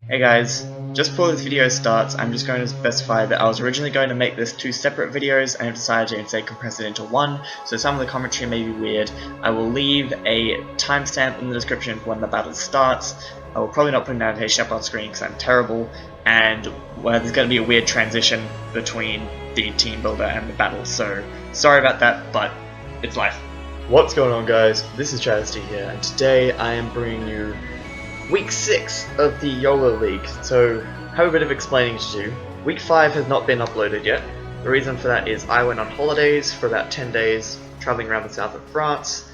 Hey guys, just before this video starts, I'm just going to specify that I was originally going to make this two separate videos and I've decided to instead compress it into one, so some of the commentary may be weird. I will leave a timestamp in the description for when the battle starts. I will probably not put a notification up on screen because I'm terrible, and there's going to be a weird transition between the team builder and the battle, so sorry about that, but it's life. What's going on, guys? This is RichaadEB here, and today I am bringing you Week 6 of the YOLO League, so I have a bit of explaining to do. Week 5 has not been uploaded yet. The reason for that is I went on holidays for about 10 days, travelling around the south of France,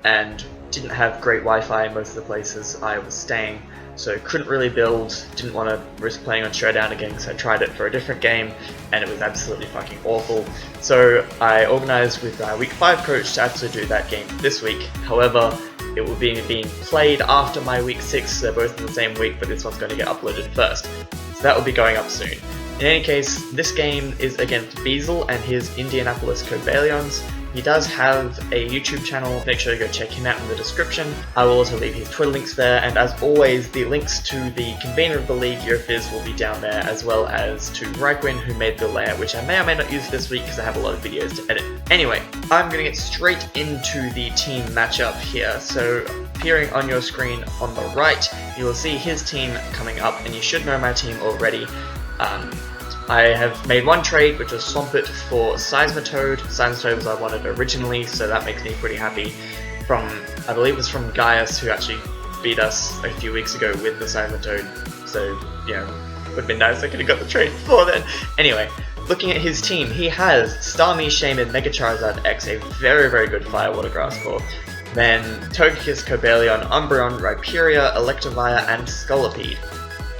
and didn't have great Wi-Fi in most of the places I was staying, so couldn't really build, didn't want to risk playing on Showdown again, so I tried it for a different game, and it was absolutely fucking awful. So I organised with my Week 5 coach to actually do that game this week. However, it will be being played after my Week 6, so they're both in the same week, but this one's going to get uploaded first. So that will be going up soon. In any case, this game is against Beazle and his Indianapolis Cobalions. He does have a YouTube channel, make sure to go check him out in the description. I will also leave his Twitter links there, and as always, the links to the convener of the league, YoFizz, will be down there, as well as to RhyQuinn, who made the layout, which I may or may not use this week because I have a lot of videos to edit. Anyway, I'm going to get straight into the team matchup here. So, appearing on your screen on the right, you will see his team coming up, and you should know my team already. I have made one trade, which was Swampert for Seismitoad. Seismitoad was what I wanted originally, so that makes me pretty happy. I believe it was from Gaius, who actually beat us a few weeks ago with the Seismitoad, so, you know, would have been nice, I could have got the trade before then. Anyway, looking at his team, he has Starmie, Shaman, Mega Charizard X, a very, very good Fire Water Grass core. Then Togekiss, Cobalion, Umbreon, Rhyperior, Electivire, and Scolipede.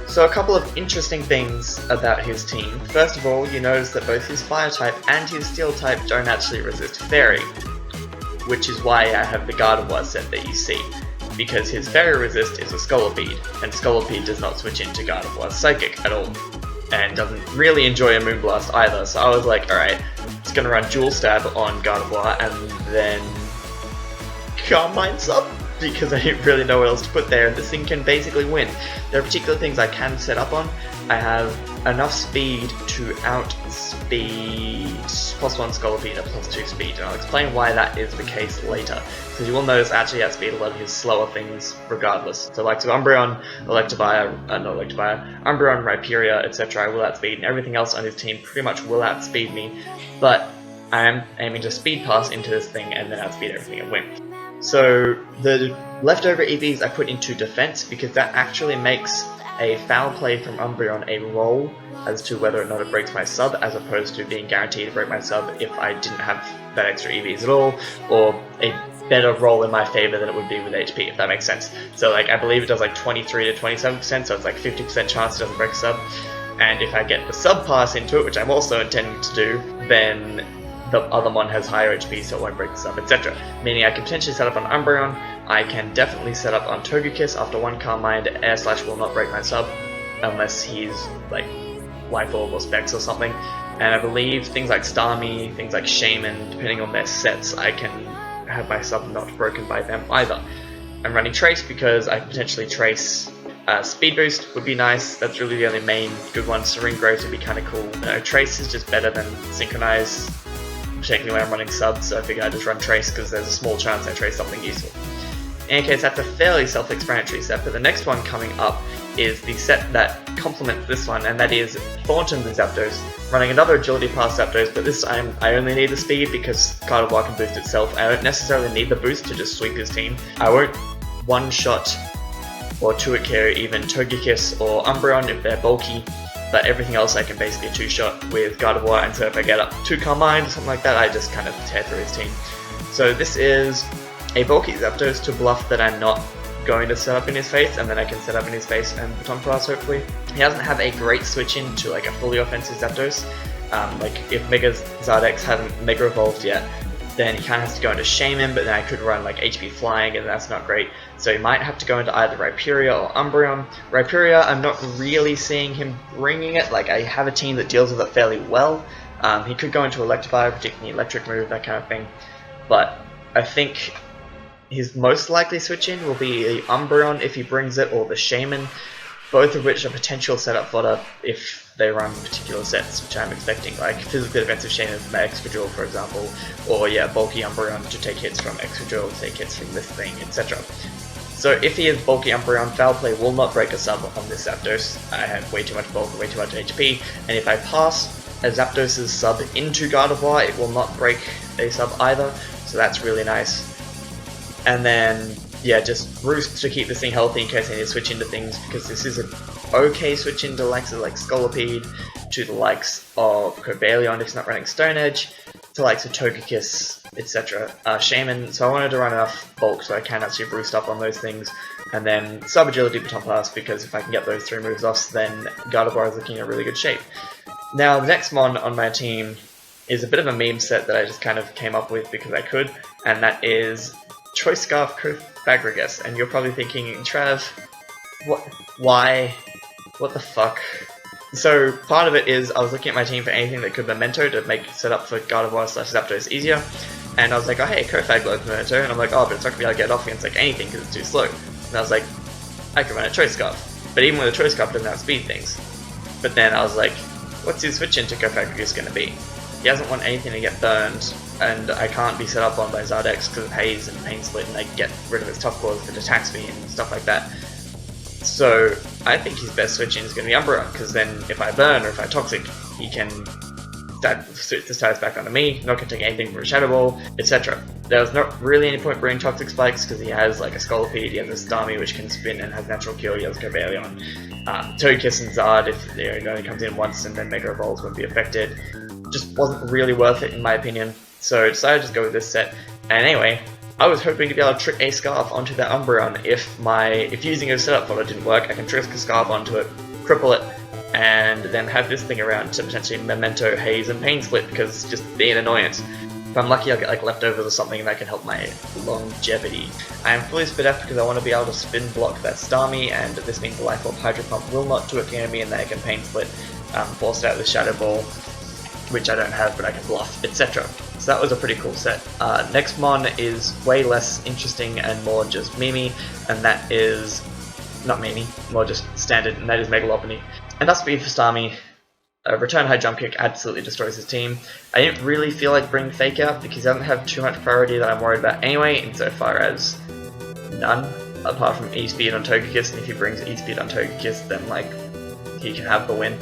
So a couple of interesting things about his team. First of all, you notice that both his Fire type and his Steel type don't actually resist Fairy, which is why I have the Gardevoir set that you see, because his Fairy resist is a Scolipede, and Scolipede does not switch into Gardevoir's Psychic at all, and doesn't really enjoy a Moonblast either, so I was like, alright, it's gonna run Dual Stab on Gardevoir, and then Carmine Sub, because I didn't really know what else to put there, and this thing can basically win. There are particular things I can set up on. I have enough speed to outspeed +1 Scolipede at +2 speed, and I'll explain why that is the case later, because you will notice I actually outspeed a lot of his slower things regardless. So like Umbreon, Electivire, Umbreon, Rhyperior, etc. I will outspeed, and everything else on his team pretty much will outspeed me, but I am aiming to speed pass into this thing and then outspeed everything and win. So the leftover EVs I put into defense because that actually makes a foul play from Umbreon a roll as to whether or not it breaks my sub, as opposed to being guaranteed to break my sub if I didn't have that extra EVs at all, or a better roll in my favor than it would be with HP, if that makes sense. So like I believe it does like 23 to 27%, so it's like 50% chance it doesn't break sub, and if I get the sub pass into it, which I'm also intending to do, then the other one has higher HP, so it won't break this up, etc. Meaning I can potentially set up on Umbreon, I can definitely set up on Togekiss after one Calm-Mind. Air Slash will not break my sub, unless he's like Life Orb or Specs or something. And I believe things like Starmie, things like Shaman, depending on their sets, I can have my sub not broken by them either. I'm running Trace because I potentially Trace Speed Boost would be nice, that's really the only main good one. Serene Graves would be kind of cool. Trace is just better than Synchronize, particularly when I'm running subs, so I figure I just run Trace because there's a small chance I trace something useful. In any case, that's a fairly self-explanatory set, but the next one coming up is the set that complements this one, and that is Thornton the Zapdos, running another Agility Pass Zapdos, but this time I only need the speed because Gardevoir can boost itself. I don't necessarily need the boost to just sweep his team. I won't one-shot or two-hit KO even Togekiss or Umbreon if they're bulky, but everything else I can basically two-shot with Gardevoir, and so if I get up to Calm-Mind or something like that, I just kind of tear through his team. So this is a bulky Zapdos to bluff that I'm not going to set up in his face, and then I can set up in his face and Baton Pass hopefully. He doesn't have a great switch in to like a fully offensive Zapdos. Like if Mega Zardex hasn't Mega Evolved yet, then he kind of has to go into Shaman, but then I could run like HP Flying, and that's not great. So he might have to go into either Rhyperior or Umbreon. Rhyperior, I'm not really seeing him bringing it. Like I have a team that deals with it fairly well. He could go into Electivire, particularly Electric move, that kind of thing. But I think his most likely switch in will be the Umbreon if he brings it, or the Shaman. both of which are potential setup fodder if they run particular sets, which I'm expecting, like physically defensive Shaman from Excadrill, for example, or yeah, bulky Umbreon to take hits from Excadrill, take hits from this thing, etc. So if he is bulky Umbreon, Foul Play will not break a sub on this Zapdos. I have way too much bulk, way too much HP, and if I pass a Zapdos' sub into Gardevoir, it will not break a sub either, so that's really nice. And then, yeah, just Roost to keep this thing healthy in case I need to switch into things, because this is an okay switch into the likes of like Scolipede, to the likes of Cobalion if it's not running Stone Edge, to the likes of Togekiss, etc. Shaman, so I wanted to run enough bulk so I can actually Roost up on those things, and then Sub Agility, Baton Pass, because if I can get those 3 moves off, then Gardevoir is looking in really good shape. Now, the next mon on my team is a bit of a meme set that I just kind of came up with because I could, and that is Choice Scarf Cofagrigus. And you're probably thinking, Trav, what? Why? What the fuck? So, part of it is I was looking at my team for anything that could Memento to make setup for Gardevoir / Zapdos easier, and I was like, oh hey, Cofag loads Memento, and I'm like, oh, but it's not going to be able to get off against like anything because it's too slow. And I was like, I could run a Choice Scarf, but even with a Choice Scarf, it doesn't have speed things. But then I was like, what's his switch into Cofagrigus going to be? He doesn't want anything to get burned, and I can't be set up on by Zardex because of Haze and Pain Split, and I get rid of his Tough Claws if it attacks me and stuff like that. So I think his best switch in is going to be Umbreon, because then if I burn or if I Toxic, he can switch the status back onto me, not going to take anything from a Shadow Ball, etc. There was not really any point bringing Toxic Spikes because he has like a Scolipede, he has a Starmie which can spin and has Natural Cure, he has Cobalion. Togekiss and Zard, if it only comes in once and then Mega Evolves won't be affected, just wasn't really worth it in my opinion, so I decided to just go with this set. And anyway, I was hoping to be able to trick a Scarf onto that Umbreon. If using a setup fodder didn't work, I can trick a Scarf onto it, cripple it, and then have this thing around to potentially Memento, Haze, and Pain Split, because it's just be an annoyance. If I'm lucky, I'll get like leftovers or something that can help my longevity. I am fully spit up because I want to be able to spin block that Starmie, and this means the Life Orb Hydro Pump will not do it to me, and then I can Pain Split, force it out with Shadow Ball, which I don't have but I can bluff, etc. So that was a pretty cool set. Next mon is way less interesting and more just memey, and that is not memey, more just standard, and that is Megalopony. Enough speed for Starmie. Return High Jump Kick absolutely destroys his team. I didn't really feel like bringing Fake Out because he doesn't have too much priority that I'm worried about anyway, insofar as none, apart from E-Speed on Togekiss, and if he brings E-Speed on Togekiss, then like he can have the win.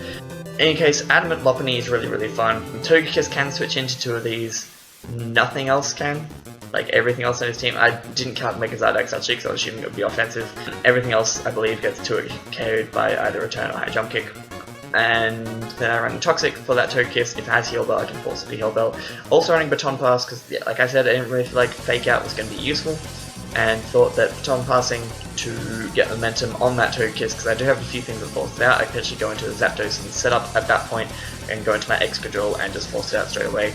In any case, Adamant Lopunny is really fun. Togekiss can switch into 2 of these, nothing else can. Like everything else on his team, I didn't count Mega Zardex actually because I was assuming it would be offensive. Everything else, I believe, gets 2 carried by either Return or High Jump Kick. And then I run Toxic for that Togekiss. If it has Heal Bell, I can force it to Heal Bell. Also running Baton Pass because, yeah, like I said, I didn't really feel like Fake Out was going to be useful, and thought that Baton Passing to get momentum on that Togekiss, because I do have a few things that force it out. I could actually go into a Zapdos and set up at that point, and go into my Excadrill and just force it out straight away,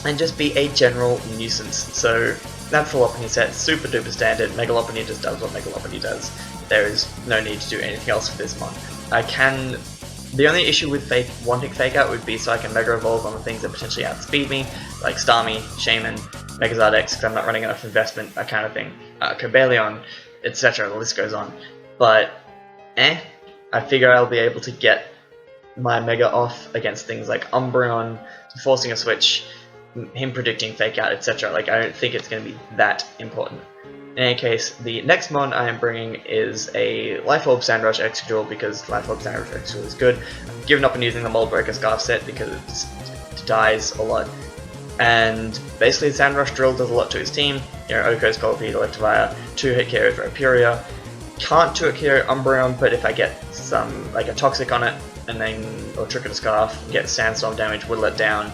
and just be a general nuisance. So that's the Lopunny set, super duper standard. Megalopony just does what Megalopony does. There is no need to do anything else for this mon. The only issue with wanting Fake Out would be so I can Mega Evolve on the things that potentially outspeed me, like Starmie, Shaman, Mega Zardex, because I'm not running enough investment, that kind of thing, Cobalion, etc. The list goes on. But, I figure I'll be able to get my Mega off against things like Umbreon, forcing a switch, him predicting Fake Out, etc. Like, I don't think it's going to be that important. In any case, the next mon I am bringing is a Life Orb Sandrush Excadrill, because Life Orb Sandrush Excadrill is good. I've given up on using the Mold Breaker Scarf set because it dies a lot. And basically Sandrush Drill does a lot to his team. You know, Oko, Scolipede, Electivire, 2-hit KO for Apuria. Can't 2-hit KO Umbreon, but if I get some, like a Toxic on it, and then, or Trick of the Scarf, get Sandstorm damage, whittle it down,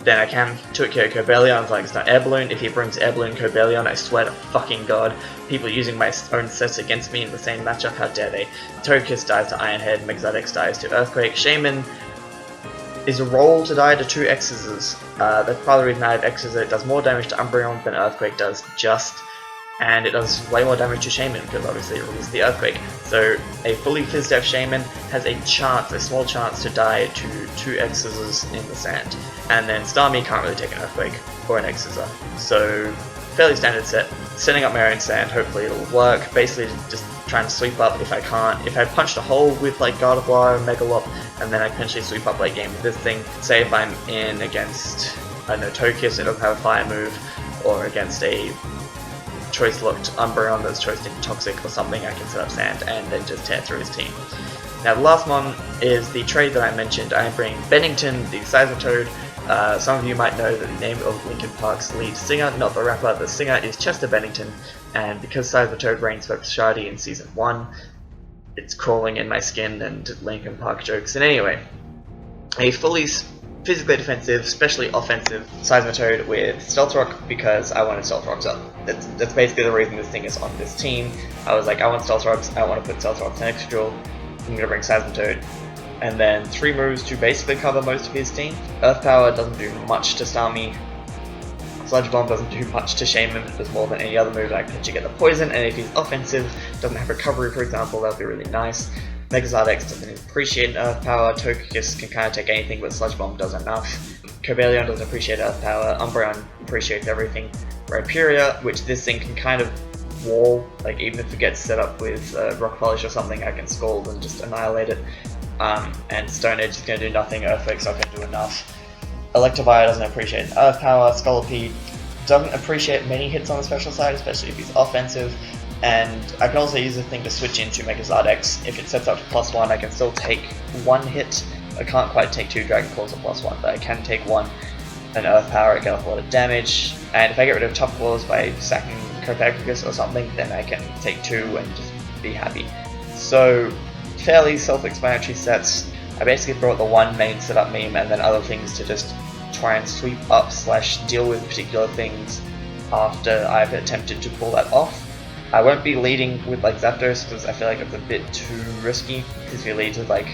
then I can 2-hit KO Cobalion, like it's not Air Balloon. If he brings Air Balloon Cobalion, I swear to fucking god, people using my own sets against me in the same matchup, how dare they. Togekiss dies to Iron Head, Mega Zardex dies to Earthquake, Shaman is a roll to die to 2 X's. That's part of the reason I have X's, it does more damage to Umbreon than Earthquake does, and it does way more damage to Shaman because obviously it releases the Earthquake. So a fully Fizz Def Shaman has a small chance to die to 2 X's in the sand. And then Starmie can't really take an Earthquake or an X's. So fairly standard set. Setting up my own sand, hopefully it'll work. Basically just try and sweep up if I can't. If I punched a hole with like Gardevoir or Megalop, and then I potentially sweep up late game with this thing. Say if I'm in against, I don't know, Tokius, it doesn't have a fire move, or against a choice locked Umbreon that's choiced into Toxic or something, I can set up Sand and then just tear through his team. Now the last one is the trade that I mentioned. I am bringing Bennington, the Seismitoad. Some of you might know that the name of Linkin Park's lead singer, not the rapper, the singer is Chester Bennington, and because Seismitoad reigns for Shardy in Season 1, it's crawling in my skin and Linkin Park jokes. And anyway, a fully physically defensive, especially offensive Seismitoad with Stealth Rock because I wanted Stealth Rocks up. That's basically the reason this thing is on this team. I was like, I want Stealth Rocks, I want to put Stealth Rocks in Excadrill, I'm going to bring Seismitoad. And then 3 moves to basically cover most of his team. Earth Power doesn't do much to Starmie. Sludge Bomb doesn't do much to shame him, it does more than any other move. I can potentially get the poison, and if he's offensive, doesn't have recovery for example, that would be really nice. Megazard X doesn't appreciate Earth Power, Togekiss can kind of take anything, but Sludge Bomb does enough. Cobalion doesn't appreciate Earth Power, Umbreon appreciates everything. Rhyperior, which this thing can kind of wall, like even if it gets set up with Rock Polish or something, I can Scald and just annihilate it. And Stone Edge is going to do nothing, Earthquake's not going to do enough. Electivire doesn't appreciate Earth Power, Scolipede doesn't appreciate many hits on the special side, especially if he's offensive. And I can also use the thing to switch into Megazard X. If it sets up to +1, I can still take 1 hit. I can't quite take 2 Dragon Claws at +1, but I can take 1. An Earth Power, I get off a lot of damage. And if I get rid of Tough Claws by sacking Copagrigus or something, then I can take 2 and just be happy. So, fairly self-explanatory sets. I basically brought the one main setup meme and then other things to just try and sweep up / deal with particular things after I've attempted to pull that off. I won't be leading with like Zapdos because I feel like it's a bit too risky, because if you lead with like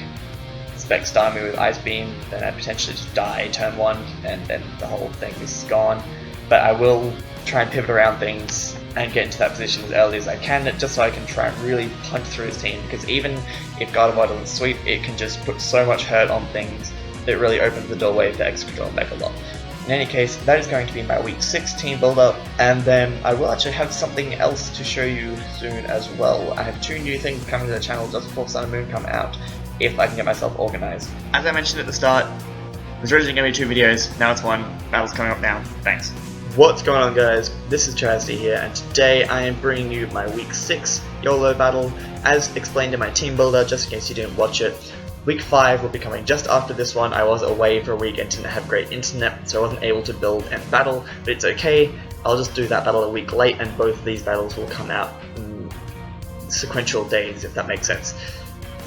Spec Starmie with Ice Beam, then I potentially just die turn 1 and then the whole thing is gone. But I will try and pivot around things and get into that position as early as I can, just so I can try and really punch through his team, because even if Gardevoir doesn't sweep, it can just put so much hurt on things that really opens the doorway for Excadrill and Megalop. In any case, that is going to be my week 6 team build-up, and then I will actually have something else to show you soon as well. I have 2 new things coming to the channel just before Sun and Moon come out, if I can get myself organised. As I mentioned at the start, there's originally going to be 2 videos, now it's 1, battle's coming up now, thanks. What's going on guys, this is RichaadEB here, and today I am bringing you my week 6 YOLO battle, as explained in my team builder, just in case you didn't watch it. Week 5 will be coming just after this one. I was away for a week and didn't have great internet, so I wasn't able to build and battle, but it's okay. I'll just do that battle a week late, and both of these battles will come out in sequential days, if that makes sense.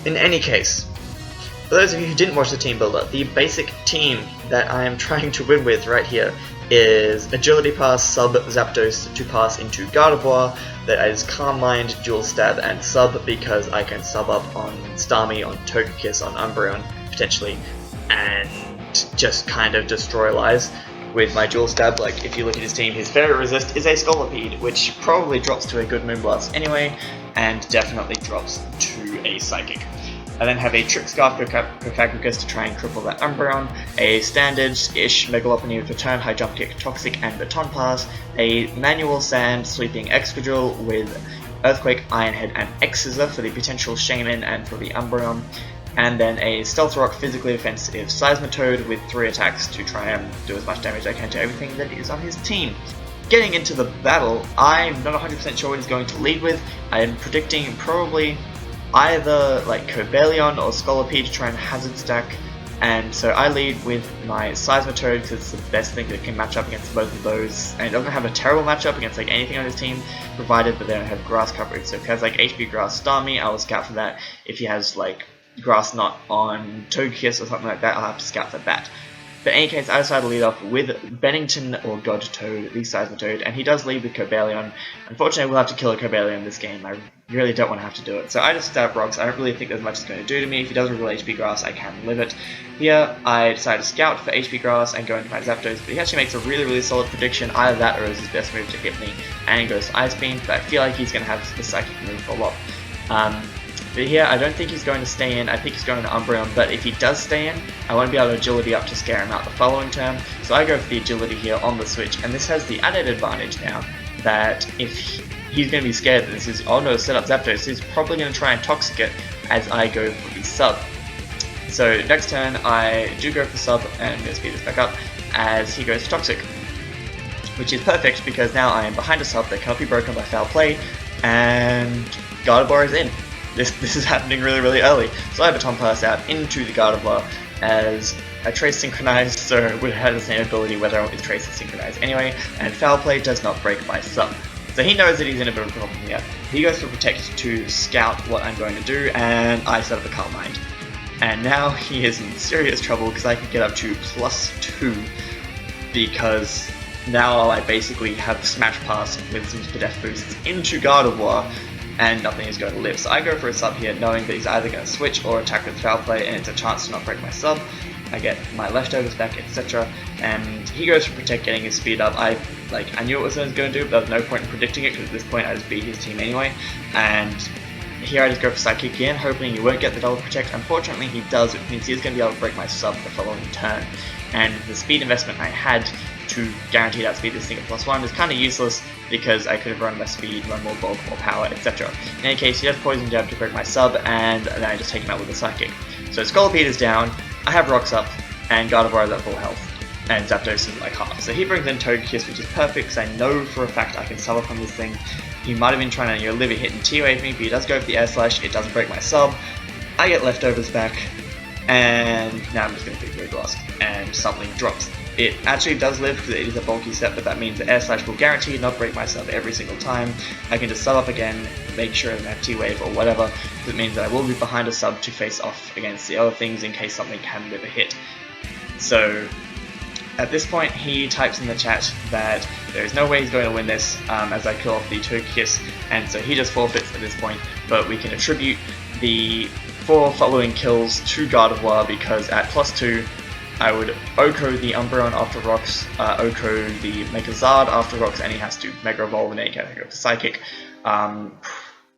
In any case, for those of you who didn't watch the team builder, the basic team that I am trying to win with right here is Agility Pass, Sub, Zapdos to pass into Gardevoir, that is Calm Mind, Dual Stab, and Sub, because I can sub up on Starmie, on Togekiss, on Umbreon, potentially, and just kind of destroy lives with my Dual Stab. Like, if you look at his team, his Fairy Resist is a Scolipede, which probably drops to a good Moonblast anyway, and definitely drops to a Psychic. I then have a Trick Scarf Copagrigus to try and cripple that Umbreon, a standard-ish Megalopony with Return, High Jump Kick, Toxic, and Baton Pass, a Manual Sand Sweeping Excadrill with Earthquake, Iron Head, and X-Scissor for the potential Shaman and for the Umbreon, and then a Stealth Rock physically offensive Seismitoad with 3 attacks to try and do as much damage as I can to everything that is on his team. Getting into the battle, I'm not 100% sure what he's going to lead with. I am predicting probably either like Cobalion or Scolipede to try and hazard stack, and so I lead with my Seismitoad because it's the best thing that can match up against both of those, and it doesn't have a terrible matchup against like anything on his team, provided that they don't have grass coverage. So if he has like HP Grass Starmie, I will scout for that. If he has like Grass Knot on Togekiss or something like that, I'll have to scout for that. But in any case, I decided to lead off with Bennington or God Toad, the Seismitoad, and he does lead with Cobalion. Unfortunately, we'll have to kill a Cobalion this game. I really don't want to have to do it. So I just stab rocks. I don't really think there's much it's going to do to me. If he doesn't reveal HP Grass, I can live it. Here, I decided to scout for HP Grass and go into my Zapdos, but he actually makes a really solid prediction. Either that or is his best move to hit me, and he goes to Ice Beam, but I feel like he's going to have the Psychic move a lot. But here, I don't think he's going to stay in. I think he's going to Umbreon, but if he does stay in, I won't be able to Agility up to scare him out the following turn. So I go for the Agility here on the switch, and this has the added advantage now that if he's going to be scared that this is, oh no, set up Zapdos, so he's probably going to try and Toxic it as I go for the sub. So next turn I do go for sub, and I'm going to speed this back up as he goes for Toxic, which is perfect because now I am behind a sub that cannot be broken by foul play, and Gardevoir is in. This is happening really early. So I Baton Pass out into the Gardevoir as I Trace Synchronize, so it would have the same ability whether I want to Trace or Synchronize anyway, and foul play does not break my sub. So he knows that he's in a bit of a problem here. He goes for Protect to scout what I'm going to do, and I set up a Calm Mind. And now he is in serious trouble because I can get up to +2, because now I basically have Smash Pass with some Spadef boosts into Gardevoir, and nothing is going to live. So I go for a sub here, knowing that he's either going to switch or attack with foul play, and it's a chance to not break my sub. I get my leftovers back, etc. And he goes for Protect, getting his speed up. I knew what was going to do, but there was no point in predicting it, because at this point I just beat his team anyway. And here I just go for Psychic again, hoping he won't get the double Protect. Unfortunately he does, which means he's going to be able to break my sub the following turn. And the speed investment I had to guarantee that speed this thing at +1 is kind of useless, because I could have run less speed, run more bulk, more power, etc. In any case, he has Poison Jab to break my sub, and then I just take him out with a Psychic. So Scolipede is down, I have Rocks up, and Gardevoir is at full health, and Zapdos is like half. So he brings in Togekiss, which is perfect, because I know for a fact I can sub up on this thing. He might have been trying to live a hit and T-Wave me, but he does go for the Air Slash, it doesn't break my sub. I get leftovers back, and now I'm just going to pick Blue Glass, and something drops. It actually does live because it is a bulky set, but that means the Air Slash will guarantee not break my sub every single time. I can just sub up again, make sure I have T-Wave or whatever, because it means that I will be behind a sub to face off against the other things in case something can live a hit. So at this point he types in the chat that there is no way he's going to win this as I kill off the Togekiss, and so he just forfeits at this point, but we can attribute the 4 following kills to Gardevoir, because at +2 I would Oko the Umbreon after Rocks, Oko the Megazard after Rocks, and he has to Mega Evolve and then he can go for Psychic.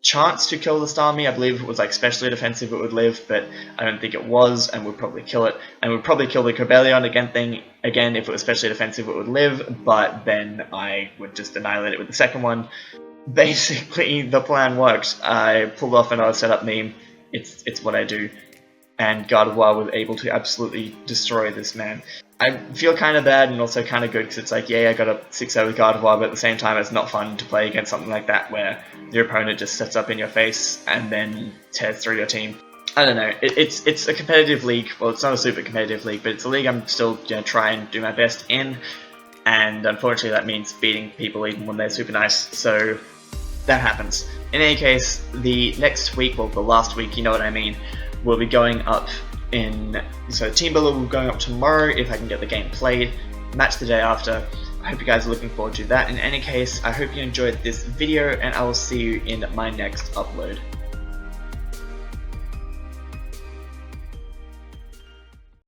Chance to kill the Starmie, I believe it was like specially defensive it would live, but I don't think it was, and would probably kill it. And would probably kill the Cobalion again if it was specially defensive it would live, but then I would just annihilate it with the second one. Basically the plan worked. I pulled off another setup meme, it's what I do. And Gardevoir was able to absolutely destroy this man. I feel kind of bad and also kind of good, because it's like, yeah, I got a 6-0 with Gardevoir, but at the same time it's not fun to play against something like that where your opponent just sets up in your face and then tears through your team. I don't know, it's a competitive league. Well, it's not a super competitive league, but it's a league I'm still going to try and do my best in, and unfortunately that means beating people even when they're super nice, so that happens. In any case, the next week, well, the last week, you know what I mean, we'll be going up in, so Teambuilder will be going up tomorrow if I can get the game played, match the day after. I hope you guys are looking forward to that. In any case, I hope you enjoyed this video, and I will see you in my next upload.